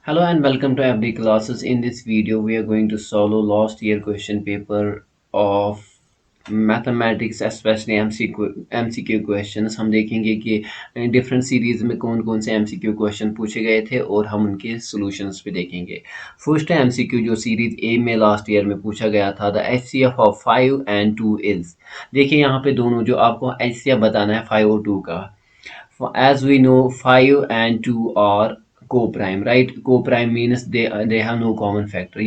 Hello and welcome to FD classes. In this video, we are going to solve last year question paper of mathematics specially MCQ questions हम देखेंगे कि different series में कौन कौन से MCQ question पूछे गए थे और हम उनके सॉल्यूशंस भी देखेंगे। फर्स्ट एमसीक्यू जो सीरीज ए में लास्ट ईयर में पूछा गया था, the HCF of 5 and 2 is. देखिए यहाँ पे दोनों जो आपको एचसीएफ बताना है 5 और 2 का। As we know, 5 and 2 are co-prime, right? Co-prime means they have no common factor.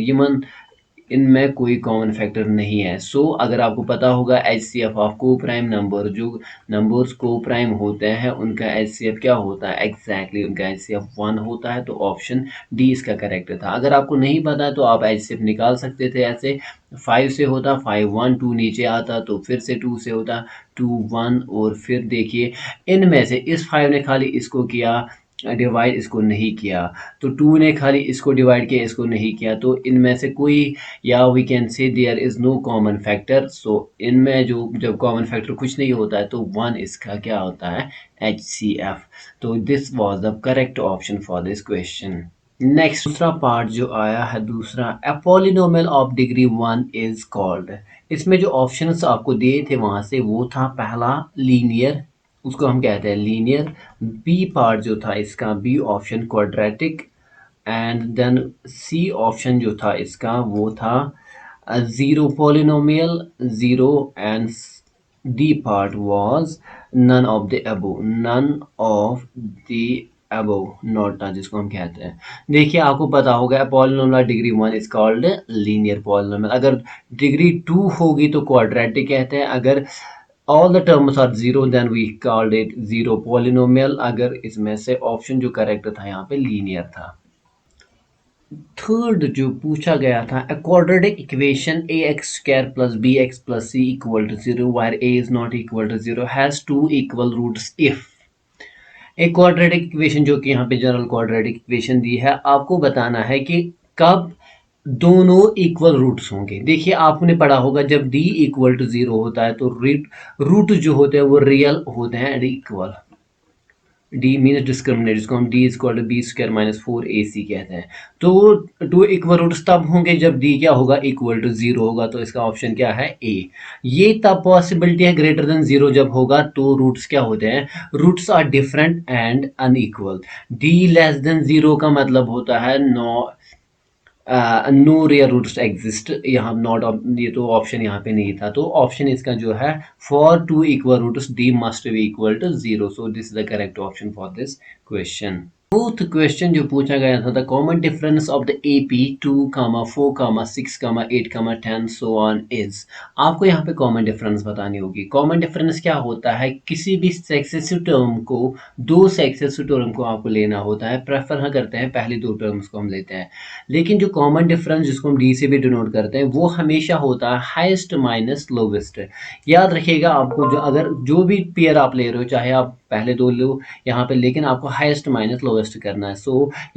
इनमें कोई कॉमन फैक्टर नहीं है। अगर आपको पता होगा एच सी एफ ऑफ को प्राइम नंबर, जो नंबर्स को प्राइम होते हैं उनका एच सी एफ क्या होता है, एग्जैक्टली उनका एच सी एफ 1 होता है। तो ऑप्शन डी इसका करेक्ट था। अगर आपको नहीं पता है तो आप एच सी एफ निकाल सकते थे ऐसे। 5 से होता 5 1, 2 नीचे आता तो फिर से 2 से होता 2 1, और फिर देखिए इनमें से इस 5 ने खाली इसको किया डिवाइड, इसको नहीं किया। तो 2 ने खाली इसको डिवाइड किया, इसको नहीं किया। तो इनमें से कोई, या we can say there is no common factor. So इनमें जो जब कॉमन फैक्टर कुछ नहीं होता है तो 1 इसका क्या होता है, एच सी एफ। तो this was the correct option for this question. Next दूसरा पार्ट जो आया है, दूसरा a polynomial of degree 1 is called. इसमें जो ऑप्शंस आपको दिए थे वहां से, वो था पहला लीनियर, उसको हम कहते हैं लीनियर। बी पार्ट जो था इसका, B option quadratic, and then C option जो था इसका वो था zero polynomial, zero, and D part was none of the above, none of the above, not था जिसको हम कहते हैं। देखिए आपको पता होगा polynomial degree 1 is called linear polynomial. अगर डिग्री 2 होगी तो क्वाड्रेटिक कहते हैं। अगर all the terms are zero then we called it zero polynomial। अगर इसमें से ऑप्शन जो करेक्ट था यहाँ पे लीनियर था। थर्ड जो पूछा गया था, a quadratic equation ax square plus bx plus c equal to 0 where a is not equal to 0 has two equal roots if। एक क्वाड्रेटिक इक्वेशन जो कि यहाँ पे जनरल क्वाड्रेटिक इक्वेशन दी है, आपको बताना है कि कब दोनों इक्वल रूट्स होंगे। देखिए आपने पढ़ा होगा जब d इक्वल टू 0 होता है तो रूट जो होते हैं वो रियल होते हैं and equal. D means discriminant, जिसको हम D equal to B square minus 4ac कहते हैं। तो टू इक्वल रूट्स तब होंगे जब डी क्या होगा, इक्वल टू 0 होगा। तो इसका ऑप्शन क्या है, ए। ये तब पॉसिबिलिटी है ग्रेटर देन 0 जब होगा तो रूट्स क्या होते हैं, roots are different and unequal. D less than 0 का मतलब होता है no, no real roots exist. यहाँ नॉट, ये तो ऑप्शन यहाँ पे नहीं था। तो ऑप्शन इसका जो है, for two equal roots D must be equal to 0। So this is the correct option for this question. Fourth question जो पूछा गया था, the common difference of the AP 2, 4, 6, 8, 10 so on is. आपको यहाँ पे कॉमन डिफरेंस बतानी होगी। Common difference क्या होता है, किसी भी सक्सेसिव टर्म को, दो सक्सेसिव टर्म को आपको लेना होता है। प्रेफर हम करते हैं पहली दो टर्म्स को हम लेते हैं, लेकिन जो कॉमन डिफरेंस जिसको हम डी से भी डिनोट करते हैं वो हमेशा होता है हाईएस्ट माइनस लोवेस्ट। याद रखिएगा आपको, जो अगर जो भी पेयर आप ले रहे हो, चाहे आप पहले दो लो यहाँ पे, लेकिन आपको हाईएस्ट माइनस लोवेस्ट करना है।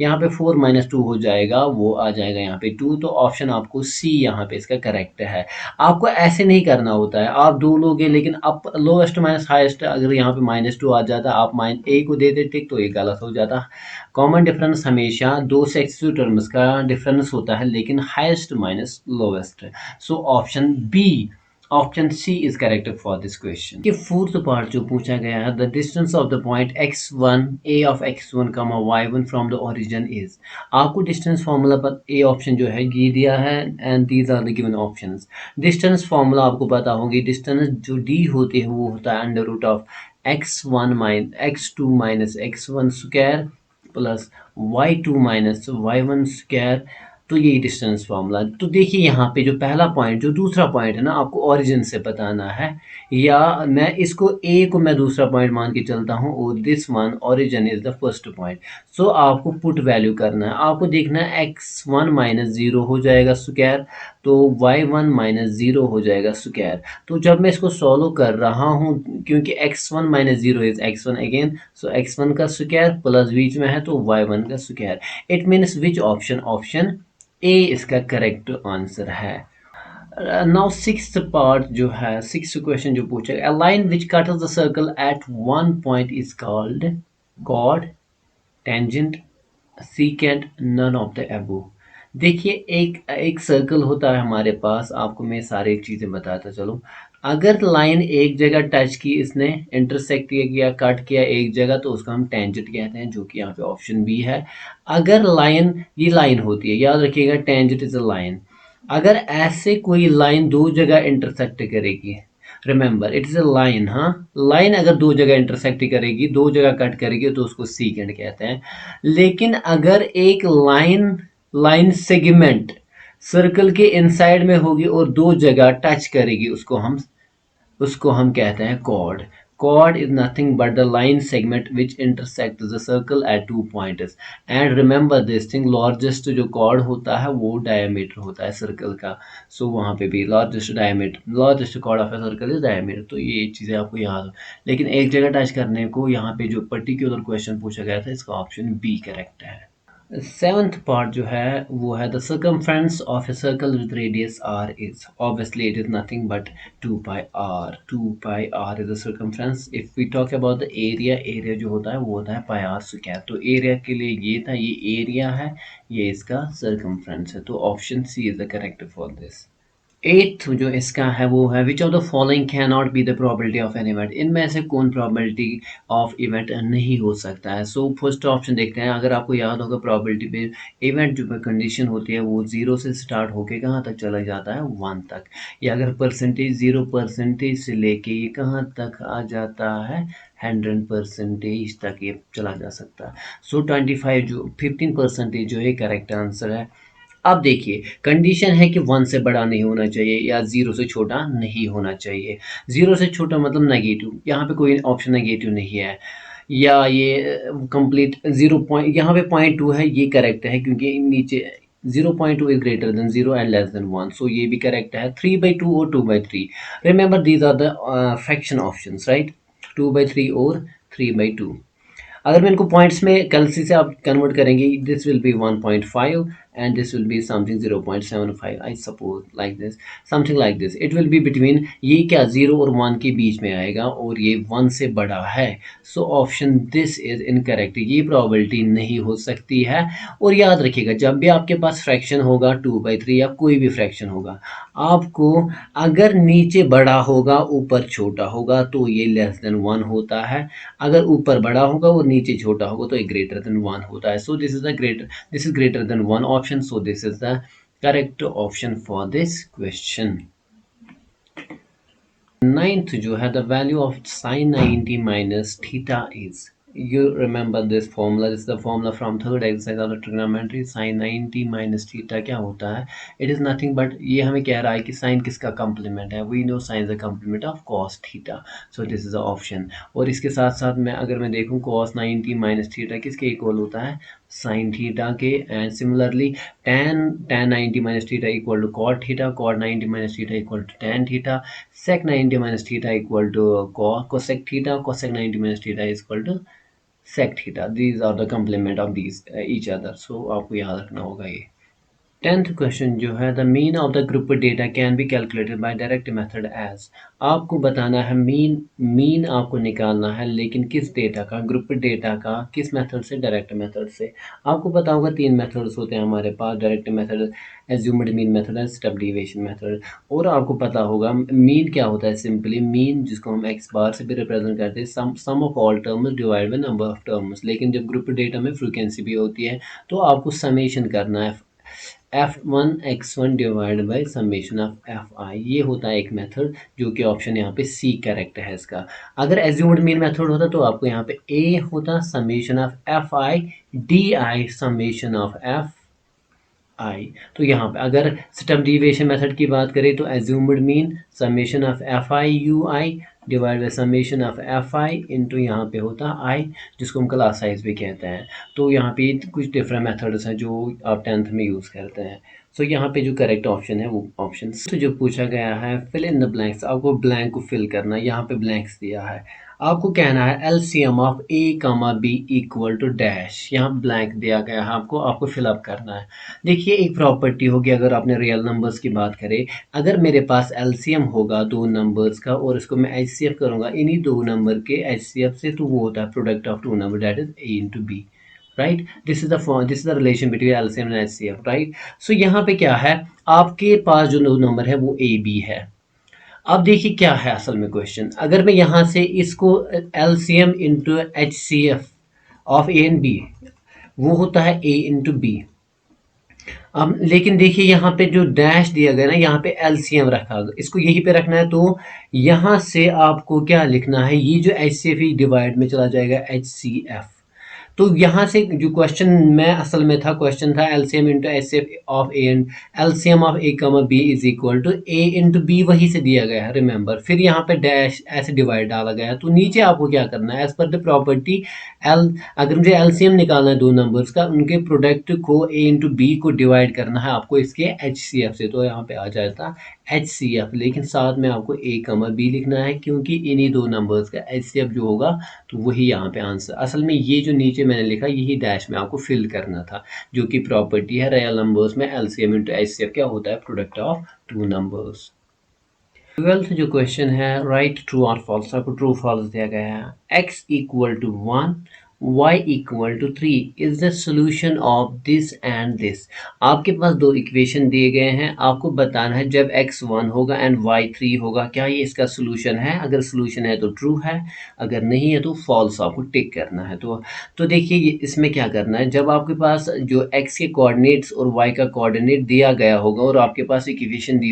यहाँ पे 4 - 2 हो जाएगा, वो आ जाएगा यहाँ पे 2। तो ऑप्शन आपको सी यहाँ पे इसका करेक्ट है। आपको ऐसे नहीं करना होता है, आप दो लोगे लेकिन आप लोवेस्ट माइनस हाईएस्ट, अगर यहाँ पे -2 आ जाता आप ए को दे देते तो ये गलत हो जाता। कॉमन डिफरेंस हमेशा दो सक्सेसिव टर्म्स का डिफरेंस होता है, लेकिन highest minus lowest. So option B, option C is correct for this question. ये फोर्थ पार्ट जो पूछा गया है, the distance of the point x1, a of x1, y1 from the origin is. आपको डिस्टेंस फार्मूला पर A option जो है ये दिया है, and these are the given options. Distance formula आपको पता होगी, डिस्टेंस जो डी होती है वो होता है under root of x2 minus x1 square plus y2 minus y1 square. तो ये डिस्टेंस फार्मूला। तो देखिए यहाँ पे जो पहला पॉइंट, जो दूसरा पॉइंट है ना, आपको ओरिजिन से बताना है, या मैं इसको ए को मैं दूसरा पॉइंट मान के चलता हूँ और this one origin is the first point. So आपको पुट वैल्यू करना है, आपको देखना है x1 - 0 हो जाएगा स्क्वायर, तो y1 - 0 हो जाएगा स्क्वायर। तो जब मैं इसको सॉल्व कर रहा हूँ, क्योंकि x1 - 0 is x1 again, so x1 का स्क्वायर प्लस बीच में है तो y1 का square. It means which option, option A इसका करेक्ट आंसर है। नाउ सिक्स्थ पार्ट जो है, सिक्स्थ क्वेश्चन जो पूछा, a line which cuts the circle at one point is called chord, tangent, secant none of the above. देखिए एक एक circle होता है हमारे पास, आपको मैं सारी चीज़ें बताता चलूँ। अगर लाइन एक जगह टच की, इसने इंटरसेक्ट किया कट किया एक जगह, तो उसको हम टेंजेंट कहते हैं, जो कि यहाँ पे ऑप्शन बी है। अगर लाइन, ये लाइन होती है, याद रखिएगा टेंजेंट इज अ लाइन। अगर ऐसे कोई लाइन दो जगह इंटरसेक्ट करेगी, remember it is a line, हाँ, लाइन अगर दो जगह इंटरसेक्ट करेगी, दो जगह कट करेगी, तो उसको सीकेंड कहते हैं। लेकिन अगर एक लाइन लाइन सेगमेंट सर्कल के इनसाइड में होगी और दो जगह टच करेगी, उसको हम कहते हैं cord. Chord is nothing but the line segment which intersects the circle at two points. And remember this thing, largest जो chord होता है वो diameter होता है circle का। So वहाँ पे भी largest chord of a circle is diameter। तो ये चीज़ें आपको याद हो। लेकिन एक जगह टच करने को यहाँ पे जो पर्टिकुलर क्वेश्चन पूछा गया था, इसका ऑप्शन बी करेक्ट है। सेवंथ पार्ट जो है वो है the circumference of a circle with radius R is, obviously it is nothing but 2 pi R is the circumference. If we talk about the area जो होता है वो होता है पाई आर स्क्वायर। तो एरिया के लिए ये था, ये एरिया है, ये इसका सर्कमफ्रेंस है। तो option C is the correct for this. Eighth जो इसका है वो है which of the following can not be the probability of an event. इनमें से कौन प्रोबेबिलिटी ऑफ इवेंट नहीं हो सकता है। सो फर्स्ट ऑप्शन देखते हैं। अगर आपको याद होगा प्रोबेबिलिटी पे इवेंट जो कंडीशन होती है वो 0 से स्टार्ट होके कहाँ तक चला जाता है, 1 तक। या अगर परसेंटेज 0% से लेके ये कहाँ तक आ जाता है, 100% तक ये चला जा सकता है। सो 25 जो 15% जो है करेक्ट आंसर है। अब देखिए कंडीशन है कि 1 से बड़ा नहीं होना चाहिए या 0 से छोटा नहीं होना चाहिए। 0 से छोटा मतलब नेगेटिव, यहाँ पे कोई ऑप्शन नेगेटिव नहीं है। या ये कंप्लीट 0 पॉइंट, यहाँ पे .2 है, ये करेक्ट है क्योंकि नीचे 0.2 is greater than 0 and less than 1। So ये भी करेक्ट है। 3/2 और 2/3, remember these are the fraction options, right. 2/3 और 3/2। अगर मैं इनको पॉइंट्स में कैलसी से आप कन्वर्ट करेंगे, this will be 1.5 and this will be something 0.75, I suppose like this, something like this, it will be between, ये क्या 0 और 1 के बीच में आएगा और ये 1 से बड़ा है। So option this is incorrect, ये प्रोबेबिलिटी नहीं हो सकती है। और याद रखिएगा जब भी आपके पास फ्रैक्शन होगा 2/3 या कोई भी फ्रैक्शन होगा, आपको अगर नीचे बड़ा होगा ऊपर छोटा होगा तो ये लेस देन 1 होता है। अगर ऊपर बड़ा होगा और नीचे छोटा होगा तो ये ग्रेटर देन 1 होता है। सो this is greater then 1 option. So this is the correct option for this question. Ninth जो है the value of sin 90 minus theta is, you remember this formula, this is the formula from third exercise of the trigonometry। sin 90 minus theta क्या होता है, it is nothing but, ये हमें कह रहा है कि sin किसका complement है, we know sin is a complement of cos theta, so this is the option। और इसके साथ साथ अगर मैं देखूं cos 90 minus theta किसके इक्वल होता है, sin theta के। And similarly tan 90 minus theta equal to cot theta, cot 90 minus theta equal to tan theta, sec 90 minus theta equal to cosec theta, cosec 90 minus theta is equal to sec theta। These are the complement of these each other। So आपको याद रखना होगा ये। 10th question जो है the mean of the group data can be calculated by direct method as. आपको बताना है मीन आपको निकालना है, लेकिन किस डेटा का, ग्रुप डेटा का, किस मेथड से, डायरेक्ट मेथड से। आपको पता होगा 3 मेथड्स होते हैं हमारे पास, direct method, assumed mean method and step deviation method. और आपको पता होगा मीन क्या होता है, सिंपली मीन जिसको हम एक्स बार से भी रिप्रेजेंट करते हैं, sum of all terms divide by number of terms. लेकिन जब ग्रुप डेटा में फ्रीक्वेंसी भी होती है तो आपको समेशन करना है, f1 x1 divide by summation of fi। ये होता है एक मेथड जो कि ऑप्शन यहाँ पे सी करेक्ट है इसका। अगर एज्यूम्ड मीन मेथड होता तो आपको यहाँ पे a होता summation of fi di summation of f आई। तो यहाँ पे अगर स्टेप डिविएशन मेथड की बात करें तो assumed mean summation of F I you I divide by summation of F I into यहाँ पे होता है आई, जिसको हम क्लास साइज भी कहते हैं। तो यहाँ पे कुछ डिफरेंट मेथड्स हैं जो आप 10th में यूज़ करते हैं। सो यहाँ पे जो करेक्ट ऑप्शन है वो ऑप्शन तो जो पूछा गया है फिल इन द ब्लैंक्स, आपको ब्लैंक को फिल करना है। यहाँ पे ब्लैंक्स दिया है, आपको कहना है LCM of A comma B equal to dash. यहाँ ब्लैंक दिया गया है, आपको फिलअप करना है। देखिए एक प्रॉपर्टी होगी, अगर आपने रियल नंबर्स की बात करें, अगर मेरे पास एलसीएम होगा दो नंबर्स का और इसको मैं एचसीएफ करूंगा इन्हीं दो नंबर के एचसीएफ से, तो वो होता है product of two number, that is A into B, right. This is the relation between LCM and HCF, right. So यहाँ पे क्या है, आपके पास जो नंबर है वो ए बी है। अब देखिए क्या है असल में क्वेश्चन, अगर मैं यहाँ से इसको LCM into H C F of A and B, वो होता है ए इंटू बी। अब लेकिन देखिए यहाँ पे जो डैश दिया गया ना, यहाँ पे एलसीएम रखा गया, इसको यहीं पे रखना है। तो यहाँ से आपको क्या लिखना है, ये जो एच सी एफ डिवाइड में चला जाएगा एच सी एफ। तो यहाँ से जो क्वेश्चन में असल में था, क्वेश्चन था LCM into H C F of A and LCM of A comma B is equal to A into B, वहीं से दिया गया है रिमेंबर। फिर यहाँ पे डैश ऐसे डिवाइड डाला गया है। तो नीचे आपको क्या करना है, as per the property L, अगर मुझे एलसीएम निकालना है दो नंबर्स का, उनके प्रोडक्ट को ए इंटू बी को डिवाइड करना है आपको इसके एच सी एफ से। तो यहाँ पे आ जाता एच सी एफ, लेकिन साथ में आपको ए कमा बी लिखना है, क्योंकि इन्हीं दो नंबर्स का एच सी एफ जो होगा तो वही यहाँ पे आंसर। असल में ये जो नीचे मैंने लिखा यही डैश में आपको फिल करना था, जो कि प्रॉपर्टी है रियल नंबर्स में LCM into H C F क्या होता है, product of two numbers. Twelfth जो क्वेश्चन है, राइट ट्रू और फॉल्स। आपको ट्रू फॉल्स दिया गया है। x equal to 1, y equal to 3 is the solution of this and this. आपके पास दो इक्वेशन दिए गए हैं, आपको बताना है जब x 1 होगा एंड y 3 होगा क्या ये इसका सोल्यूशन है। अगर सोल्यूशन है तो ट्रू है, अगर नहीं है तो फॉल्स आपको टिक करना है। तो देखिए इसमें क्या करना है, जब आपके पास जो x के कोऑर्डिनेट्स और y का कोऑर्डिनेट दिया गया होगा और आपके पास इक्वेशन दी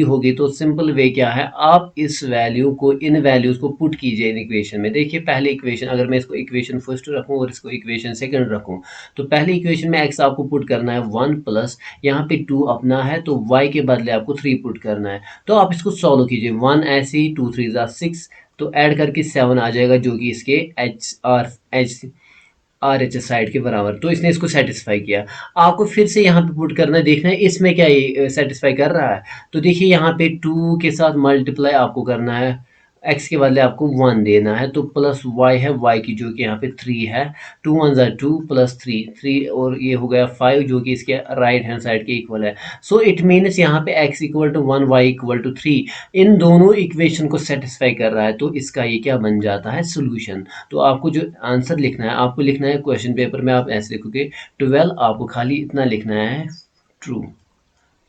होगी, तो सिंपल वे क्या है, आप इस वैल्यू को, इन वैल्यूज को पुट कीजिए इन इक्वेशन में। देखिए पहले इक्वेशन, अगर मैं इसको इक्वेशन फर्स्ट रखूं और इसको इक्वेशन सेकंड रखूं, तो पहले इक्वेशन में x आपको पुट करना है 1 प्लस यहाँ पे 2 अपना है, तो y के बदले आपको 3 पुट करना है। तो आप इसको सॉल्व कीजिए, 1 ऐसे ही 2 3 6, तो ऐड करके 7 आ जाएगा, जो कि इसके H R H S side के बराबर। तो इसने इसको सेटिस्फाई किया। आपको फिर से यहाँ पे पुट करना है, देखना है इसमें क्या ये सेटिस्फाई कर रहा है। तो देखिए यहाँ पे 2 के साथ मल्टीप्लाई आपको करना है, x के बदले आपको 1 देना है, तो प्लस y है, y की जो कि यहाँ पे 3 है, 2 1 ज़ा 2 प्लस 3 और ये हो गया 5, जो कि इसके राइट हैंड साइड के इक्वल है। सो इट मीन्स यहाँ पे x equal to 1, y equal to 3 इन दोनों इक्वेशन को सेटिस्फाई कर रहा है, तो इसका ये क्या बन जाता है, सोल्यूशन। तो आपको जो आंसर लिखना है, आपको लिखना है क्वेश्चन पेपर में आप ऐसे लिखोगे 12, आपको खाली इतना लिखना है true.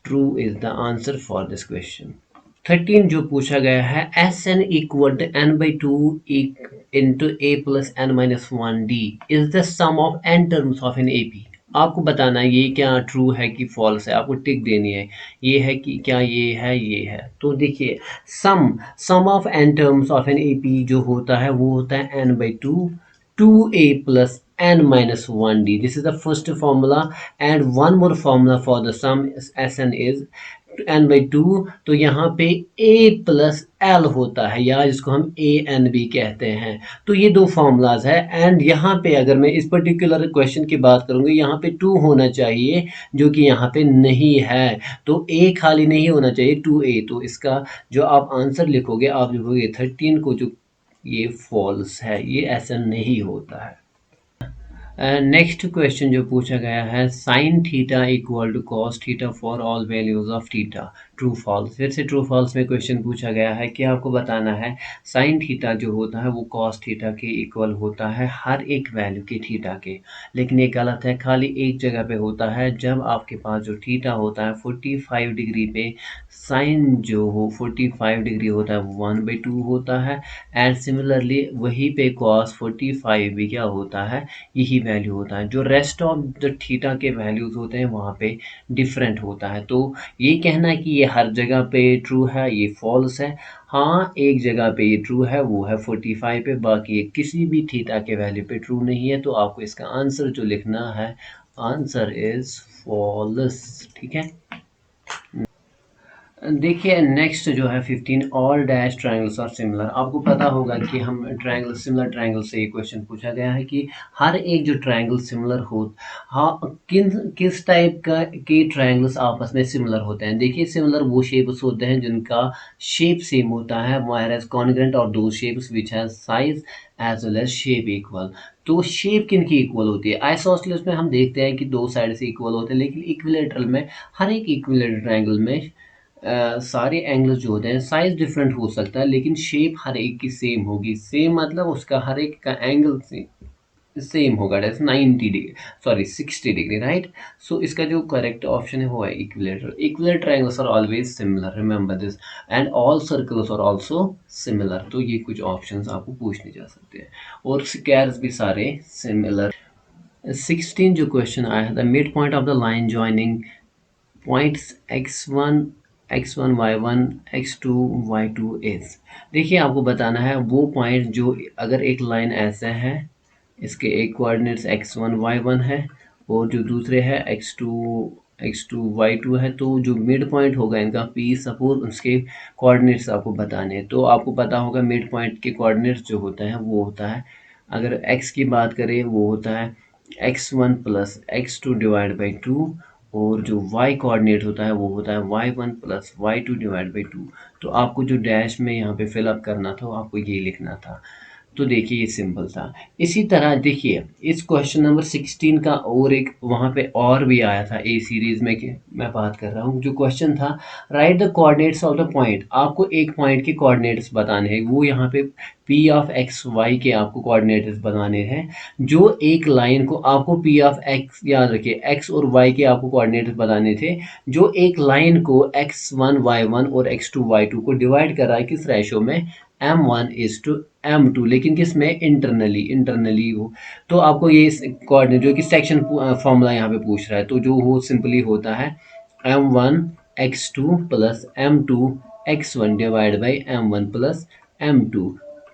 True is the answer for this question. 13 जो पूछा गया है, S N equal to N by two into A plus N minus one D is the sum of N terms of an A P. आपको बताना है ये क्या true है कि फॉल्स है, आपको टिक देनी है, ये है कि क्या ये है, ये है। तो देखिए sum of N terms of an A P जो होता है वो होता है n by two A plus n minus 1d. This is the first formula, and one more formula for the sum Sn is n by 2। तो यहाँ पे a plus l होता है, या जिसको हम a n भी कहते हैं। तो ये दो फॉर्मूलाज है, एंड यहाँ पे अगर मैं इस पर्टिकुलर क्वेश्चन की बात करूँगी, यहाँ पे 2 होना चाहिए, जो कि यहाँ पे नहीं है। तो a खाली नहीं होना चाहिए, 2a। तो इसका जो आप आंसर लिखोगे, आप लिखोगे 13 को, जो ये फॉल्स है, ये ऐसा नहीं होता है। नेक्स्ट क्वेश्चन जो पूछा गया है, sine theta equal to cos theta for all values of theta, true false. फिर से ट्रू फॉल्स में क्वेश्चन पूछा गया है कि आपको बताना है साइन थीटा जो होता है वो कॉस थीटा के इक्वल होता है हर एक वैल्यू के थीटा के। लेकिन ये गलत है, खाली एक जगह पे होता है, जब आपके पास जो थीटा होता है 45 डिग्री पे, साइन जो हो 45 डिग्री होता है 1/2 होता है, एंड सिमिलरली वहीं पे कॉस 45 भी क्या होता है, यही वैल्यू होता है। जो रेस्ट ऑफ द थीटा के वैल्यूज होते हैं वहाँ पे डिफरेंट होता है। तो ये कहना है कि ये हर जगह पे ट्रू है, ये फॉल्स है। हाँ, एक जगह पे ये ट्रू है, वो है 45 पे, बाकी किसी भी थीटा के वैल्यू पे ट्रू नहीं है। तो आपको इसका आंसर जो लिखना है, आंसर इज फॉल्स। ठीक है। देखिए नेक्स्ट जो है 15, all dash triangles are similar. आपको पता होगा कि हम ट्रायंगल, सिमिलर ट्रायंगल से ये क्वेश्चन पूछा गया है कि हर एक जो ट्रायंगल सिमिलर हो, हाँ किस टाइप का के ट्रायंगल्स आपस में सिमिलर होते हैं। देखिए सिमिलर वो शेप्स होते हैं जिनका शेप सेम होता है, व्हेयरएज कॉन्ग्रुएंट और दो shapes which have size as well as shape equal. तो शेप किन की इक्वल होती है, आइसोसेलेस में हम देखते हैं कि दो साइड से इक्वल होते हैं, लेकिन इक्विलेटरल में, हर एक इक्विलेटरल ट्रायंगल में सारे एंगल्स जो होते हैं, साइज डिफरेंट हो सकता है, लेकिन शेप हर एक की सेम होगी। सेम मतलब उसका हर एक का एंगल सेम। सेम होगा, that's 90 degree, sorry 60 degree, right. So इसका जो करेक्ट ऑप्शन है वो है equilateral. Equilateral triangles are always similar, remember this, and all circles are also similar. तो ये कुछ ऑप्शंस आपको पूछने जा सकते हैं, और स्क्वायर्स भी सारे सिमिलर। 16 जो क्वेश्चन आया था, mid point of the line joining points x1 y1 x2 y2 is. देखिए आपको बताना है वो पॉइंट जो, अगर एक लाइन ऐसे है, इसके एक कोऑर्डिनेट्स x1 y1 है, और जो दूसरे है x2 y2 है, तो जो मिड पॉइंट होगा इनका p, सपोज उसके कोऑर्डिनेट्स आपको बताने हैं। तो आपको पता होगा मिड पॉइंट के कोऑर्डिनेट्स जो होता है वो होता है, अगर x की बात करें वो होता है x1 plus x2 divide by 2, और जो y कोऑर्डिनेट होता है वो होता है y1 plus y2 divide by 2। तो आपको जो डैश में यहाँ पे फिलअप करना था वो आपको ये लिखना था। तो देखिए ये सिंपल था। इसी तरह देखिए इस क्वेश्चन नंबर 16 का और एक वहाँ पे और भी आया था ए सीरीज में, कि मैं बात कर रहा हूँ, जो क्वेश्चन था right the coordinates of the point. आपको एक पॉइंट के कोऑर्डिनेट्स बताने हैं, वो यहाँ पे पी ऑफ एक्स वाई के आपको कोऑर्डिनेट्स बताने हैं। जो एक लाइन को आपको पी ऑफ एक्स, याद रखिए एक्स और वाई के आपको कोऑर्डिनेट्स बताने थे, जो एक लाइन को x1 y1 और x2 y2 को डिवाइड कर रहा है किस रेशो में, m1:m2, लेकिन किस में, इंटरनली हो। तो आपको ये कोऑर्डिनेट जो कि सेक्शन फॉर्मूला यहाँ पे पूछ रहा है, तो जो हो सिंपली होता है m1 x2 plus m2 x1 divide by m1 plus m2,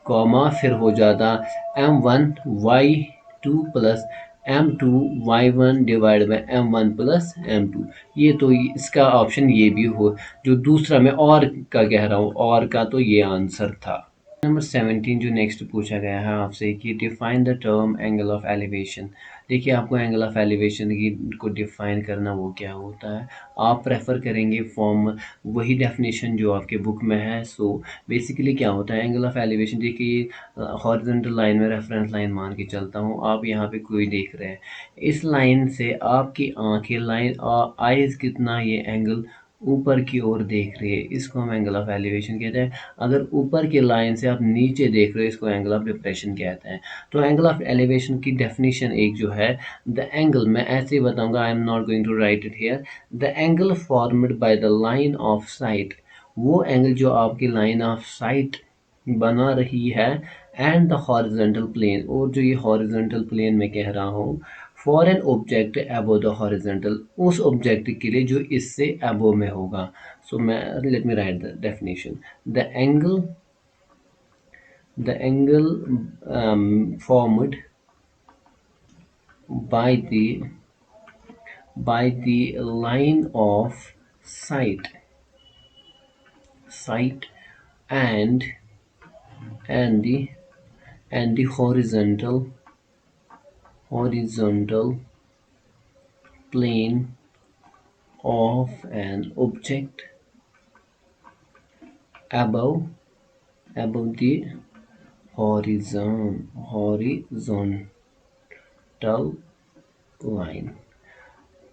comma फिर हो जाता m1 y2 plus m2 y1 divide by m1 plus m2। ये तो इसका ऑप्शन ये भी हो, जो दूसरा मैं और का कह रहा हूँ, और का तो ये आंसर था। नंबर 17 जो नेक्स्ट पूछा गया है आपसे कि define the term angle of elevation. देखिए आपको एंगल ऑफ एलिवेशन की को डिफाइन करना वो क्या होता है, आप प्रेफर करेंगे फॉर्म वही डेफिनेशन जो आपके बुक में है। सो बेसिकली क्या होता है एंगल ऑफ एलिवेशन, देखिए हॉरिजॉन्टल लाइन में रेफरेंस लाइन मान के चलता हूँ, आप यहाँ पे कोई देख रहे हैं, इस लाइन से आपकी आंखें लाइन आईज कितना ये एंगल ऊपर की ओर देख रही है, इसको हम एंगल ऑफ एलिवेशन कहते हैं। अगर ऊपर की लाइन से आप नीचे देख रहे हो, इसको एंगल ऑफ डिप्रेशन कहते हैं। तो एंगल ऑफ एलिवेशन की डेफिनेशन एक जो है, द एंगल, मैं ऐसे ही बताऊंगा, I am not going to write it here, the angle formed by the line of sight, वो एंगल जो आपकी लाइन ऑफ साइट बना रही है, एंड द हॉरिजॉन्टल प्लेन, और जो ये हॉरिजॉन्टल प्लेन में कह रहा हूँ, for an object above the horizontal, उस ऑब्जेक्ट के लिए जो इससे अबव में होगा। सो मैं let me right the definition, the angle formed by the line of sight and the horizontal plane of an object above the horizontal line।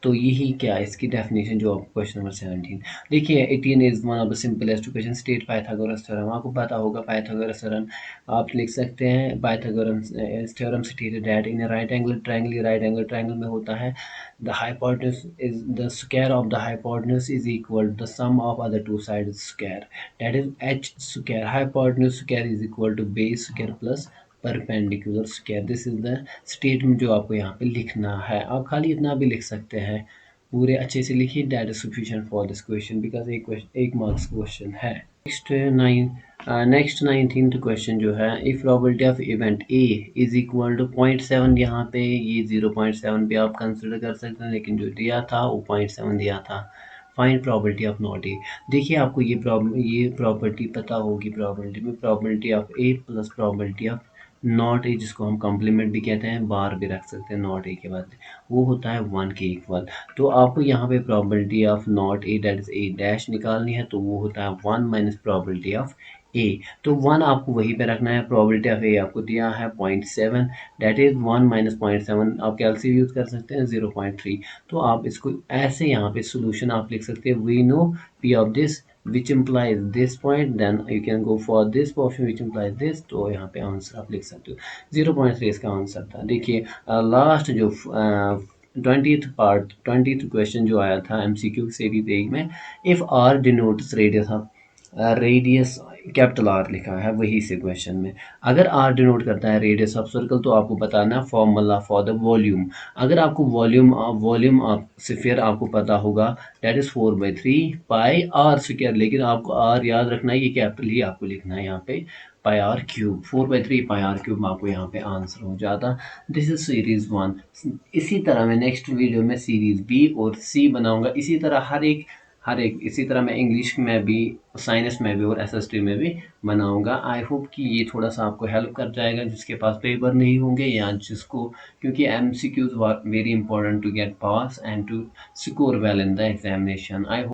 तो यही क्या है इसकी डेफिनेशन, जो आपको क्वेश्चन नंबर 17। देखिए 18 is one of the simplest equation, state Pythagoras theorem. आपको पता होगा पाइथागोरस थ्योरम, आप लिख सकते हैं Pythagoras theorem stated that in right angle triangle, right angle triangle में होता है the hypotenuse is the square of the hypotenuse is equal to the sum of other two side square, that is H square, hypotenuse square is equal to base square plus perpendicular square. This is the statement जो आपको यहाँ पे लिखना है। आप खाली इतना भी लिख सकते हैं, पूरे अच्छे से लिखिए, that is sufficient for this question, because एक मार्क्स क्वेश्चन है। नेक्स्ट 19th क्वेश्चन जो है, if probability of event A is equal to 0.7, यहाँ पे ये 0.7 भी आप कंसिडर कर सकते हैं, लेकिन जो दिया था वो 0.7 दिया था। Find probability of not a. देखिए आपको ये प्रॉपर्टी पता होगी, प्रोबेबिलिटी में probability of A plus probability of not a, जिसको हम कॉम्प्लीमेंट भी कहते हैं, बार भी रख सकते हैं नॉट ए के बाद, वो होता है 1 के इक्वल। तो आपको यहाँ पे probability of not a that is A dash निकालनी है, तो वो होता है 1 माइनस प्रोबेबिलिटी ऑफ ए। तो 1 आपको वहीं पे रखना है, प्रोबेबिलिटी ऑफ ए आपको दिया है 0.7, दैट इज 1 माइनस 0.7, आप कैलसी यूज कर सकते हैं 0.3। तो आप इसको ऐसे यहाँ पे सोल्यूशन आप लिख सकते हैं, we know P of this which implies this point, then you can go for this portion which implies this. तो यहाँ पे आंसर आप लिख सकते हो 0.3 इसका आंसर था। देखिए लास्ट जो 20th क्वेश्चन जो आया था MCQ सीरीज 1 में, if R denotes radius of radius capital R लिखा है वही से क्वेश्चन में, अगर आर डिनोट करता है रेडियस ऑफ सर्कल तो आपको बताना है फॉर्मूला फॉर द वॉल्यूम। अगर आपको वॉल्यूम आप से फिर आपको पता होगा that is 4/3 pi R square, लेकिन आपको आर याद रखना है, ये कैपिटल ही आपको लिखना है यहाँ पे, pi R cube 4/3 pi R cube आपको यहाँ पे आंसर हो जाता। This is series 1। इसी तरह मैं नेक्स्ट वीडियो में सीरीज बी और सी बनाऊंगा, इसी तरह हर एक इसी तरह मैं इंग्लिश में भी, साइंस में भी और एसएसटी में भी बनाऊंगा। आई होप कि ये थोड़ा सा आपको हेल्प कर जाएगा जिसके पास पेपर नहीं होंगे या जिसको, क्योंकि MCQs were very important to get pass and to score well in the examination. I